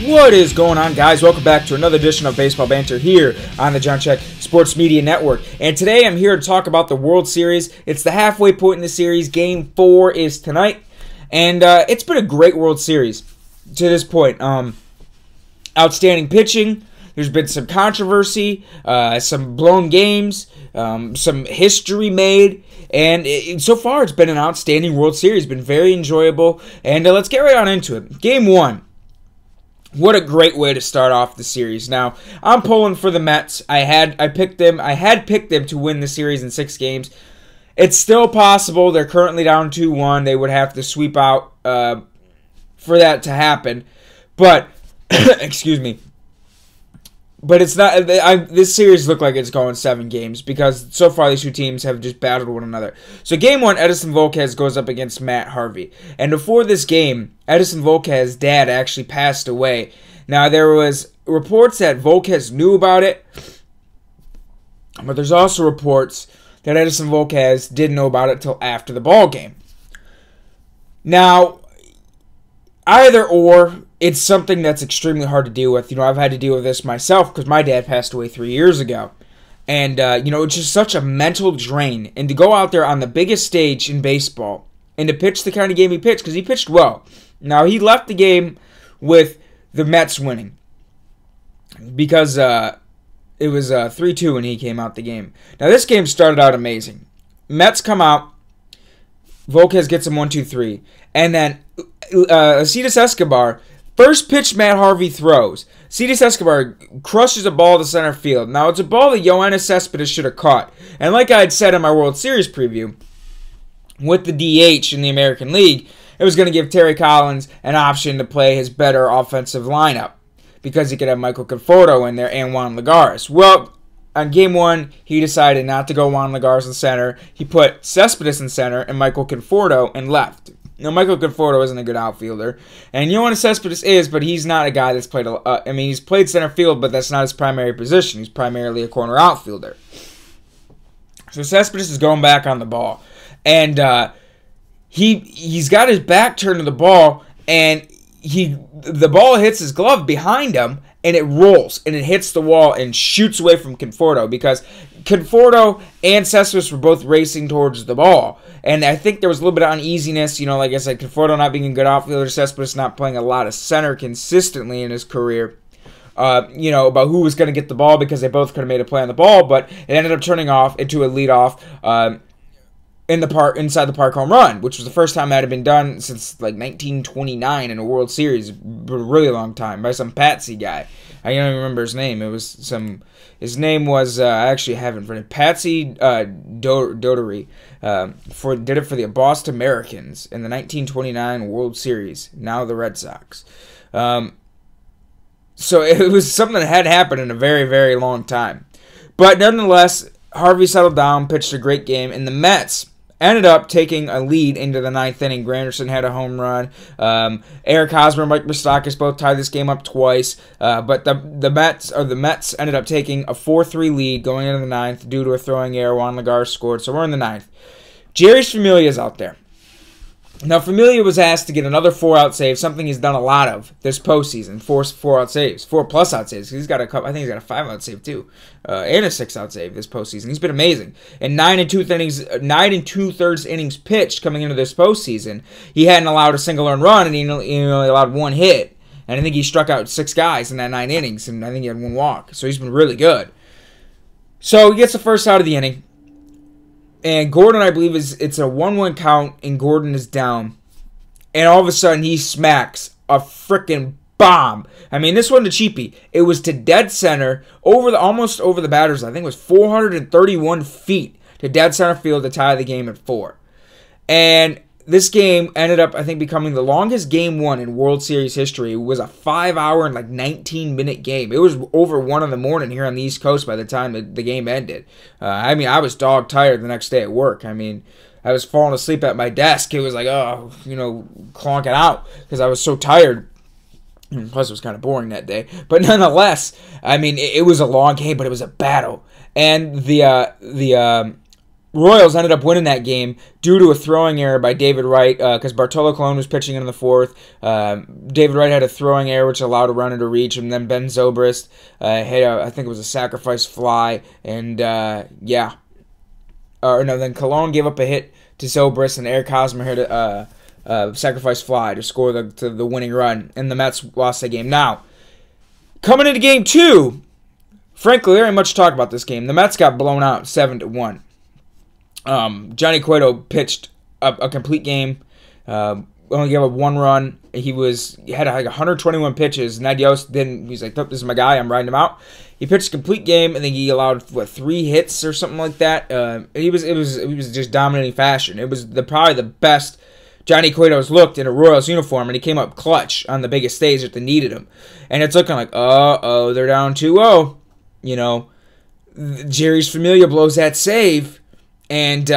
What is going on, guys? Welcome back to another edition of Baseball Banter here on the John Check Sports Media Network. And today I'm here to talk about the World Series. It's the halfway point in the series. Game 4 is tonight. And it's been a great World Series to this point. Outstanding pitching. There's been some controversy, some blown games, some history made. And so far, it's been an outstanding World Series. Been very enjoyable. And let's get right on into it. Game 1. What a great way to start off the series. Now, I'm pulling for the Mets. I had picked them to win the series in 6 games. It's still possible. They're currently down 2-1. They would have to sweep out for that to happen. But excuse me. But it's not. This series looked like it's going 7 games because so far these two teams have just battled one another. So game 1, Edison Volquez goes up against Matt Harvey. And before this game, Edison Volquez's dad actually passed away. Now there was reports that Volquez knew about it, but there's also reports that Edison Volquez didn't know about it till after the ball game. Now, either or. It's something that's extremely hard to deal with. You know, I've had to deal with this myself because my dad passed away 3 years ago. And, it's just such a mental drain. And to go out there on the biggest stage in baseball and to pitch the kind of game he pitched, because he pitched well. Now, he left the game with the Mets winning because it was 3-2 when he came out the game. Now, this game started out amazing. Mets come out. Volquez gets him 1-2-3. And then Alcides Escobar... First pitch Matt Harvey throws. Alcides Escobar crushes a ball to center field. Now, it's a ball that Yoenis Cespedes should have caught. And like I had said in my World Series preview, with the DH in the American League, it was going to give Terry Collins an option to play his better offensive lineup because he could have Michael Conforto in there and Juan Lagares. Well, on Game 1, he decided not to go Juan Lagares in center. He put Cespedes in center and Michael Conforto in left. Now, Michael Conforto isn't a good outfielder, and Yoenis Cespedes is, but he's not a guy that's played. He's played center field, but that's not his primary position. He's primarily a corner outfielder. So Cespedes is going back on the ball, and he's got his back turned to the ball, and the ball hits his glove behind him, and it rolls, and it hits the wall and shoots away from Conforto because Conforto and Cespedes were both racing towards the ball. And I think there was a little bit of uneasiness, like I said, Conforto not being a good outfielder, Cespedes not playing a lot of center consistently in his career, about who was going to get the ball because they both could have made a play on the ball, but it ended up turning off into a leadoff inside the park home run, which was the first time that had been done since like 1929 in a World Series, a really long time, by some patsy guy. I don't even remember his name. His name was, I actually haven't written it, Patsy Doherty. Did it for the Boston Americans in the 1929 World Series, now the Red Sox. So it was something that had happened in a very, very long time. But nonetheless, Harvey settled down, pitched a great game, and the Mets ended up taking a lead into the 9th inning. Granderson had a home run. Eric Hosmer and Mike Moustakas both tied this game up twice. But the Mets ended up taking a 4-3 lead going into the 9th due to a throwing error. Juan Lagares scored, so we're in the 9th. Jeurys Familia's out there. Now, Familia was asked to get another 4-out save, something he's done a lot of this postseason. 4-out saves, 4+ out saves. He's got a couple. I think he's got a 5-out save too, and a 6-out save this postseason. He's been amazing. And 9 2/3 innings pitched coming into this postseason. He hadn't allowed a single earned run, and he only allowed 1 hit. And I think he struck out 6 guys in that 9 innings, and I think he had 1 walk. So he's been really good. So he gets the first out of the inning. And Gordon, I believe, it's a 1-1 count, and Gordon is down. And all of a sudden, he smacks a freaking bomb. I mean, this wasn't a cheapie. It was to dead center, almost over the batters. I think it was 431 feet to dead center field to tie the game at 4. And this game ended up, I think, becoming the longest Game 1 in World Series history. It was a 5-hour and 19-minute game. It was over 1 in the morning here on the East Coast by the time the game ended. I was dog tired the next day at work. I was falling asleep at my desk. It was like, clonking out because I was so tired. Plus, it was kind of boring that day. But nonetheless, it was a long game, but it was a battle. And the Royals ended up winning that game due to a throwing error by David Wright because Bartolo Colon was pitching in the fourth. David Wright had a throwing error which allowed a runner to reach, and then Ben Zobrist had I think it was a sacrifice fly, and then Colon gave up a hit to Zobrist, and Eric Hosmer hit a sacrifice fly to score the winning run, and the Mets lost the game. Now, coming into Game 2, frankly, there ain't much to talk about this game. The Mets got blown out 7-1. Johnny Cueto pitched a complete game. Only gave up one run. He had like 121 pitches. Ned Yost didn't. He's like, "Nope, this is my guy. I'm riding him out." He pitched a complete game, and then he allowed 3 hits or something like that. It was just dominating fashion. It was probably the best Johnny Cueto's looked in a Royals uniform, and he came up clutch on the biggest stage that they needed him. And it's looking like, they're down 2-0. You know, Jerry's Familia blows that save. And,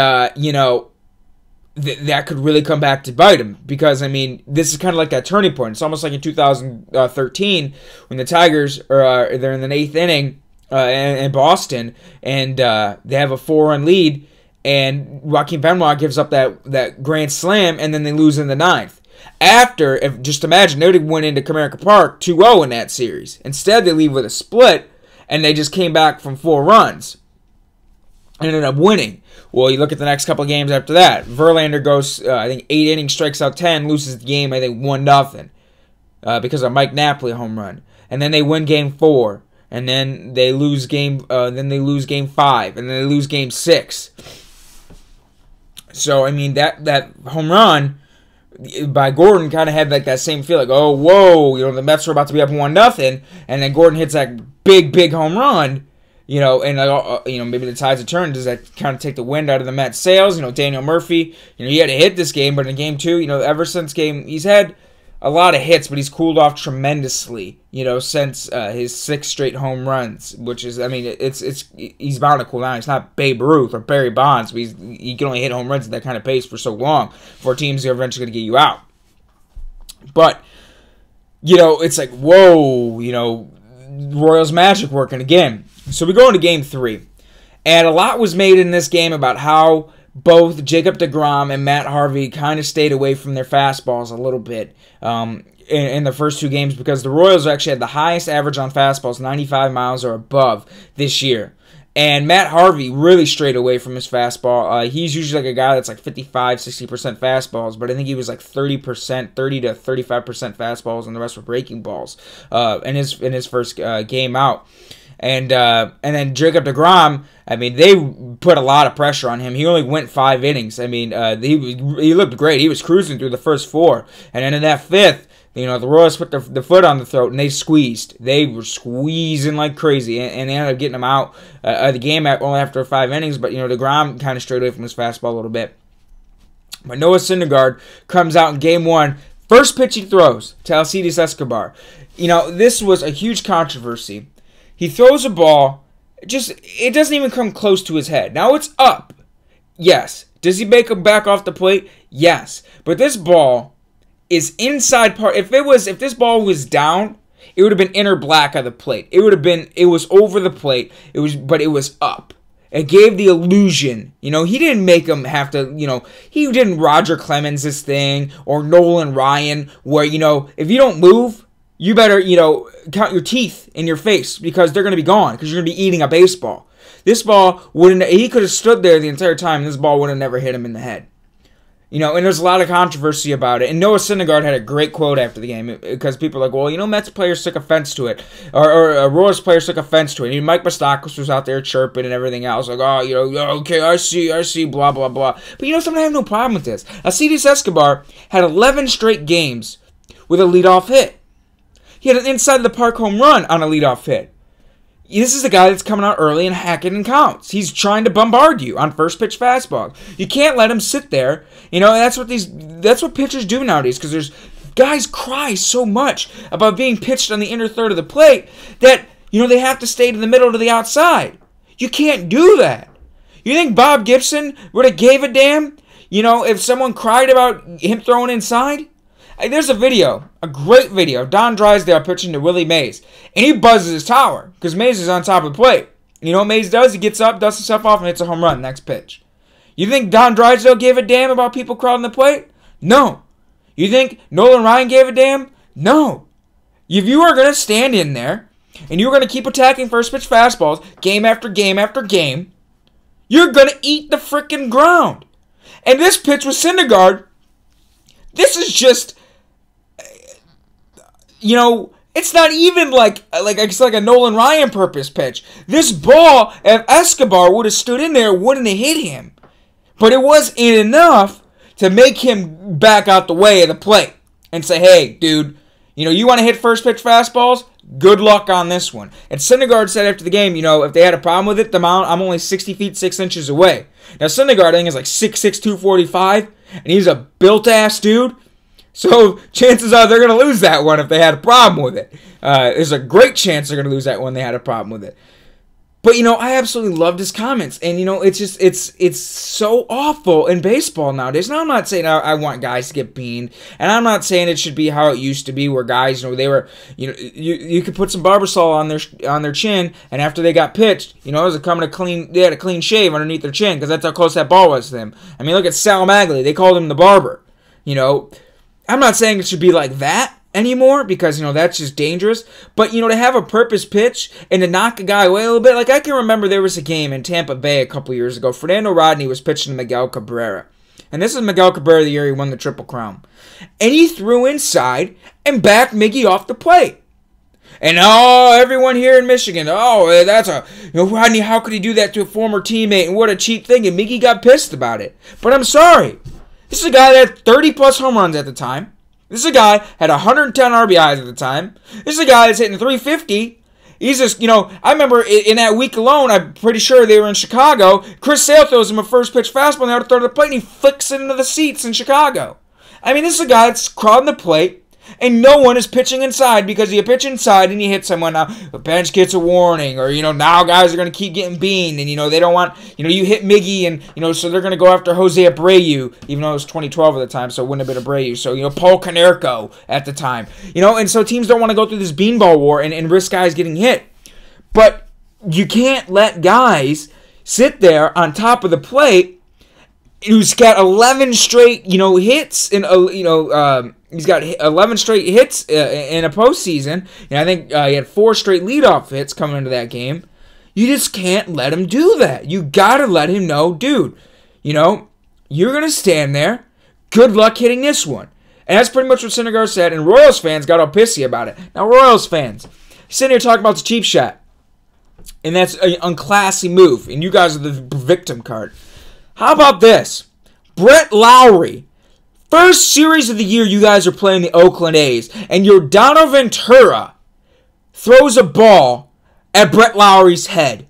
that could really come back to bite him because, I mean, this is kind of like that turning point. It's almost like in 2013 when the Tigers they're in the 8th inning in Boston, and they have a 4-run lead, and Joaquin Benoit gives up that grand slam, and then they lose in the 9th. Just imagine, they would have went into Comerica Park 2-0 in that series. Instead, they leave with a split, and they just came back from 4 runs and ended up winning. Well, you look at the next couple of games after that. Verlander goes, I think, 8 innings, strikes out 10, loses the game, I think, 1-0 because of Mike Napoli home run. And then they win Game 4, and then they lose Game 5, and then they lose Game 6. So, I mean, that home run by Gordon kind of had like that same feel, like, oh, whoa, the Mets were about to be up 1-0, and then Gordon hits that big home run. And maybe the tides have turned. Does that kind of take the wind out of the Mets' sails? Daniel Murphy, he had to hit this game, but in Game 2, ever since he's had a lot of hits, but he's cooled off tremendously, since his 6 straight home runs, which is, I mean, he's bound to cool down. He's not Babe Ruth or Barry Bonds, but he can only hit home runs at that kind of pace for so long before teams are eventually going to get you out. But, it's like, whoa, Royals magic working again. So we go into Game 3, and a lot was made in this game about how both Jacob deGrom and Matt Harvey kind of stayed away from their fastballs a little bit in the first 2 games, because the Royals actually had the highest average on fastballs, 95 miles or above, this year. And Matt Harvey really strayed away from his fastball. He's usually like a guy that's like 55, 60% fastballs, but I think he was like 30 to 35% fastballs, and the rest were breaking balls in his first game out. And then Jacob deGrom, I mean, they put a lot of pressure on him. He only went 5 innings. I mean, he looked great. He was cruising through the first 4. And then in that 5th, the Royals put the foot on the throat, and they squeezed. They were squeezing like crazy, and they ended up getting him out of the game only after 5 innings. But, deGrom kind of strayed away from his fastball a little bit. But Noah Syndergaard comes out in Game 1. First pitch he throws to Alcides Escobar. This was a huge controversy. He throws a ball, it doesn't even come close to his head. Now it's up. Yes. Does he make him back off the plate? Yes. But this ball is inside part. If this ball was down, it would have been inner black of the plate. It was over the plate. But it was up. It gave the illusion. He didn't make him have to, he didn't Roger Clemens this thing or Nolan Ryan where, if you don't move, you better, count your teeth in your face because they're going to be gone because you're going to be eating a baseball. This ball he could have stood there the entire time and this ball would have never hit him in the head. And there's a lot of controversy about it. And Noah Syndergaard had a great quote after the game because people are like, well, Mets players took offense to it or Royals players took offense to it. Mike Moustakas was out there chirping and everything else like, okay, I see, blah, blah, blah. But something I have no problem with this. Alcides Escobar had 11 straight games with a leadoff hit. He had an inside-the-park home run on a leadoff hit. This is a guy that's coming out early and hacking and counts. He's trying to bombard you on first-pitch fastballs. You can't let him sit there. That's what pitchers do nowadays because there's guys cry so much about being pitched on the inner third of the plate that, they have to stay to the middle to the outside. You can't do that. You think Bob Gibson would have gave a damn, if someone cried about him throwing inside? There's a great video of Don Drysdale pitching to Willie Mays, and he buzzes his tower because Mays is on top of the plate. You know what Mays does? He gets up, dusts himself off, and hits a home run next pitch. You think Don Drysdale gave a damn about people crowding the plate? No. You think Nolan Ryan gave a damn? No. If you are going to stand in there and you're going to keep attacking first pitch fastballs game after game after game, you're going to eat the freaking ground. And this pitch with Syndergaard, this is just, it's not even like it's like a Nolan Ryan purpose pitch. This ball, if Escobar would have stood in there, wouldn't have hit him. But it wasn't enough to make him back out the way of the plate and say, hey, dude, you want to hit first pitch fastballs? Good luck on this one. And Syndergaard said after the game, if they had a problem with it, the mound, I'm only 60 feet 6 inches away. Now, Syndergaard, I think, is like 6'6", 245, and he's a built-ass dude. So chances are they're going to lose that one if they had a problem with it. There's a great chance they're going to lose that one if they had a problem with it. But, I absolutely loved his comments. And, it's so awful in baseball nowadays. Now, I'm not saying I want guys to get beaned. And I'm not saying it should be how it used to be where guys, they were, you could put some Barbasol on their chin. And after they got pitched, it was they had a clean shave underneath their chin because that's how close that ball was to them. I mean, look at Sal Maglie. They called him the barber. I'm not saying it should be like that anymore because, that's just dangerous. But, to have a purpose pitch and to knock a guy away a little bit. Like, I can remember there was a game in Tampa Bay a couple years ago. Fernando Rodney was pitching to Miguel Cabrera. And this is Miguel Cabrera the year he won the Triple Crown. And he threw inside and backed Miggy off the plate. And, everyone here in Michigan, that's Rodney, how could he do that to a former teammate? And what a cheap thing. And Miggy got pissed about it. But I'm sorry. This is a guy that had 30-plus home runs at the time. This is a guy had 110 RBIs at the time. This is a guy that's hitting 350. He's just, I remember in that week alone, I'm pretty sure they were in Chicago. Chris Sale throws him a first pitch fastball and they ought to throw to the plate and he flicks it into the seats in Chicago. I mean, this is a guy that's crowding the plate and no one is pitching inside because you pitch inside and you hit someone. Now, the bench gets a warning or, now guys are going to keep getting beaned and, they don't want, you hit Miggy and, so they're going to go after Jose Abreu, even though it was 2012 at the time, so it wouldn't have been Abreu. So, Paul Konerko at the time, and so teams don't want to go through this beanball war and risk guys getting hit. But you can't let guys sit there on top of the plate who's got 11 straight, hits and, he's got 11 straight hits in a postseason. And I think he had 4 straight leadoff hits coming into that game. You just can't let him do that. You got to let him know, dude, you're going to stand there. Good luck hitting this one. And that's pretty much what Syndergaard said. And Royals fans got all pissy about it. Now, Royals fans, sitting here talking about the cheap shot. And that's an unclassy move. And you guys are the victim card. How about this? Brett Lowry. First series of the year you guys are playing the Oakland A's, and your Dono Ventura throws a ball at Brett Lowry's head.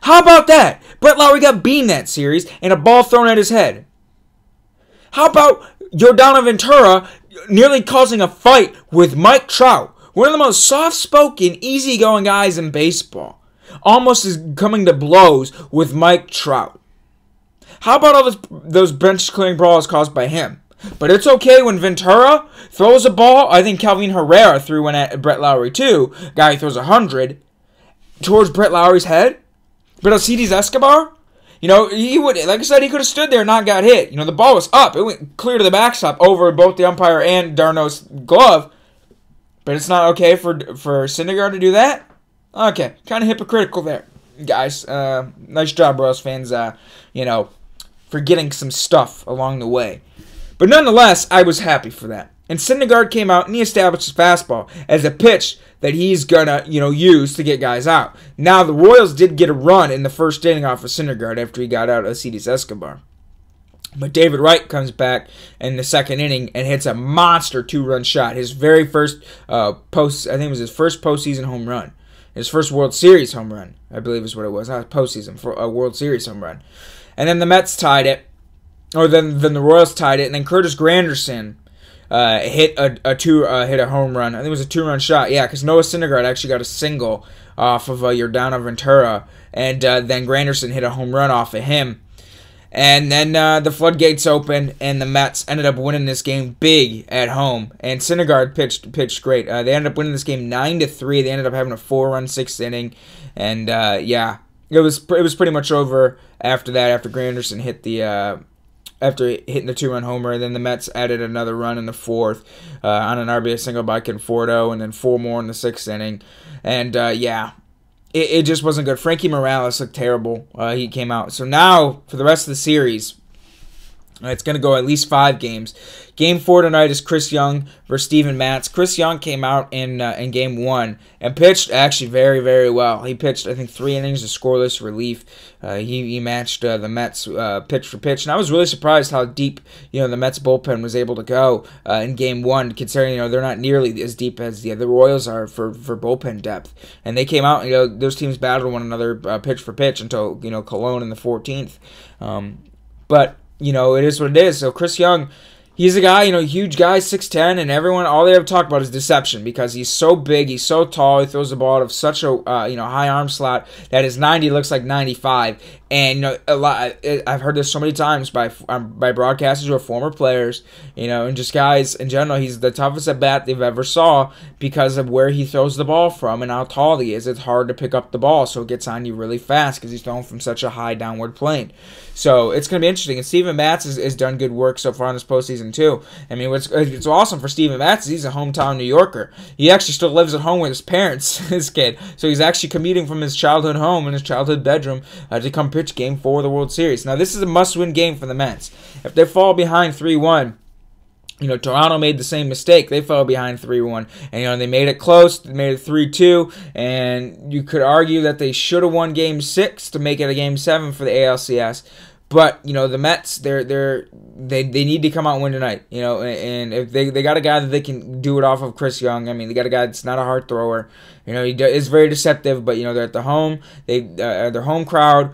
How about that? Brett Lowry got beamed that series, and a ball thrown at his head. How about Yordano Ventura nearly causing a fight with Mike Trout, one of the most soft-spoken, easygoing guys in baseball, almost is coming to blows with Mike Trout? How about all those bench-clearing balls caused by him? But it's okay when Ventura throws a ball. I think Calvin Herrera threw one at Brett Lowry too. Guy who throws 100 towards Brett Lowry's head. But Alcides Escobar, he would, like I said, he could have stood there and not got hit. The ball was up. It went clear to the backstop over both the umpire and Darno's glove. But it's not okay for Syndergaard to do that? Okay, kind of hypocritical there, guys. Nice job, Royals fans. Forgetting some stuff along the way. But nonetheless, I was happy for that. And Syndergaard came out and he established his fastball as a pitch that he's gonna, use to get guys out. Now, the Royals did get a run in the first inning off of Syndergaard after he got out Alcides Escobar. But David Wright comes back in the second inning and hits a monster 2-run shot. His very first I think it was his first postseason home run. His first World Series home run, I believe is what it was. Not postseason, for a World Series home run. And then the Mets tied it, or then the Royals tied it, and then Curtis Granderson hit a home run. I think it was a 2-run shot, yeah, because Noah Syndergaard actually got a single off of Yordano Ventura, and then Granderson hit a home run off of him. And then the floodgates opened, and the Mets ended up winning this game big at home. And Syndergaard pitched great. They ended up winning this game 9-3. They ended up having a 4-run 6th inning, and yeah. it was pretty much over after that. After Granderson hit the after hitting the 2-run homer, and then the Mets added another run in the 4th on an RBI single by Conforto, and then 4 more in the 6th inning. And yeah, it just wasn't good. Frankie Morales looked terrible. He came out. So now for the rest of the series, it's going to go at least 5 games. Game 4 tonight is Chris Young versus Steven Matz. Chris Young came out in Game 1 and pitched actually very, very well. He pitched, I think, 3 innings of scoreless relief. He matched the Mets pitch for pitch. And I was really surprised how deep the Mets bullpen was able to go in Game 1, considering they're not nearly as deep as the Royals are for bullpen depth. And they came out, those teams battled one another pitch for pitch until Cologne in the 14th. But it is what it is. So Chris Young, he's a guy, huge guy, 6'10", and everyone, all they ever talk about is deception because he's so big, he's so tall, he throws the ball out of such a high arm slot that his 90 looks like 95. And a lot, I've heard this so many times by broadcasters who are former players, and just guys in general. He's the toughest at bat they've ever saw because of where he throws the ball from and how tall he is. It's hard to pick up the ball, so it gets on you really fast because he's thrown from such a high downward plane. So it's going to be interesting. And Steven Matz has done good work so far in this postseason too. I mean, it's awesome for Steven Matz is he's a hometown New Yorker. He actually still lives at home with his parents, his kid. So he's actually commuting from his childhood home in his childhood bedroom to come pitch Game 4 of the World Series. Now, this is a must-win game for the Mets. If they fall behind 3-1, Toronto made the same mistake. They fell behind 3-1. And, they made it close. They made it 3-2. And you could argue that they should have won Game 6 to make it a Game 7 for the ALCS. But, the Mets, they need to come out and win tonight. And if they got a guy that they can do it off of, Chris Young. I mean, they got a guy that's not a hard thrower. He is very deceptive, but, they're at the home. Their home crowd.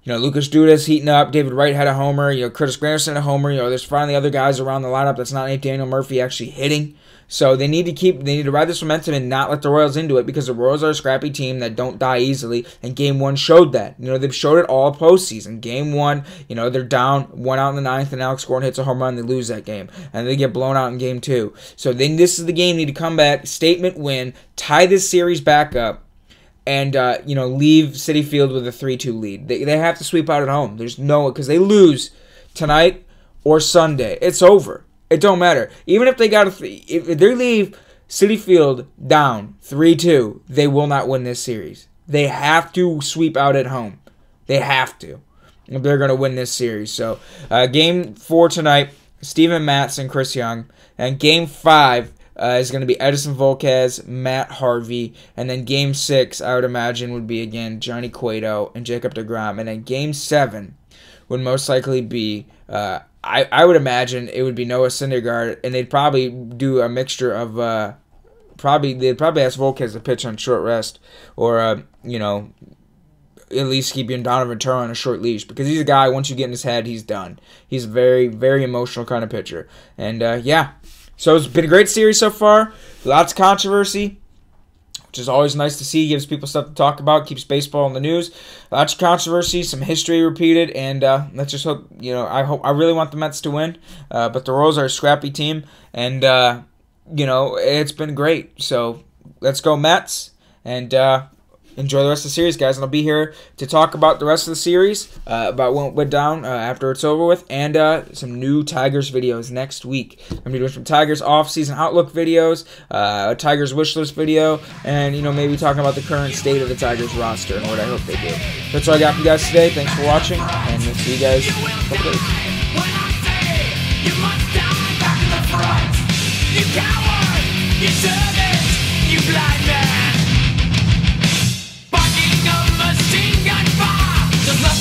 Lucas Duda's heating up. David Wright had a homer. Curtis Granderson had a homer. There's finally other guys around the lineup that's not named Daniel Murphy actually hitting. So they need to ride this momentum and not let the Royals into it because the Royals are a scrappy team that don't die easily. And Game 1 showed that. They've showed it all postseason. Game 1, they're down, 1 out in the 9th, and Alex Gordon hits a home run. They lose that game. And they get blown out in Game 2. So then this is the game. They need to come back, statement win, tie this series back up. And, leave Citi Field with a 3-2 lead. They have to sweep out at home. There's no, because they lose tonight or Sunday. It's over. It don't matter. Even if they if they leave Citi Field down 3-2, they will not win this series. They have to sweep out at home. They have to. If they're going to win this series. So, Game 4 tonight, Steven Matz and Chris Young. And Game 5, is going to be Edison Volquez, Matt Harvey, and then Game 6, I would imagine, would be, again, Johnny Cueto and Jacob deGrom. And then Game 7 would most likely be, I would imagine, it would be Noah Syndergaard, and they'd probably do a mixture of, they'd probably ask Volquez to pitch on short rest, or, at least keeping Donovan Turner on a short leash, because he's a guy, once you get in his head, he's done. He's a very, very emotional kind of pitcher. And, yeah. So it's been a great series so far. Lots of controversy, which is always nice to see. Gives people stuff to talk about. Keeps baseball in the news. Lots of controversy, some history repeated, and let's just hope. I really want the Mets to win, but the Royals are a scrappy team, and it's been great. So let's go Mets, and enjoy the rest of the series, guys. And I'll be here to talk about the rest of the series, about what went down after it's over with, and some new Tigers videos next week. I'm going to be doing some Tigers off-season outlook videos, a Tigers wish list video, and, maybe talking about the current state of the Tigers roster and what I hope they do. That's all I got for you guys today. Thanks for watching, and we'll see you guys in a couple days. You must die back in the front. You coward! You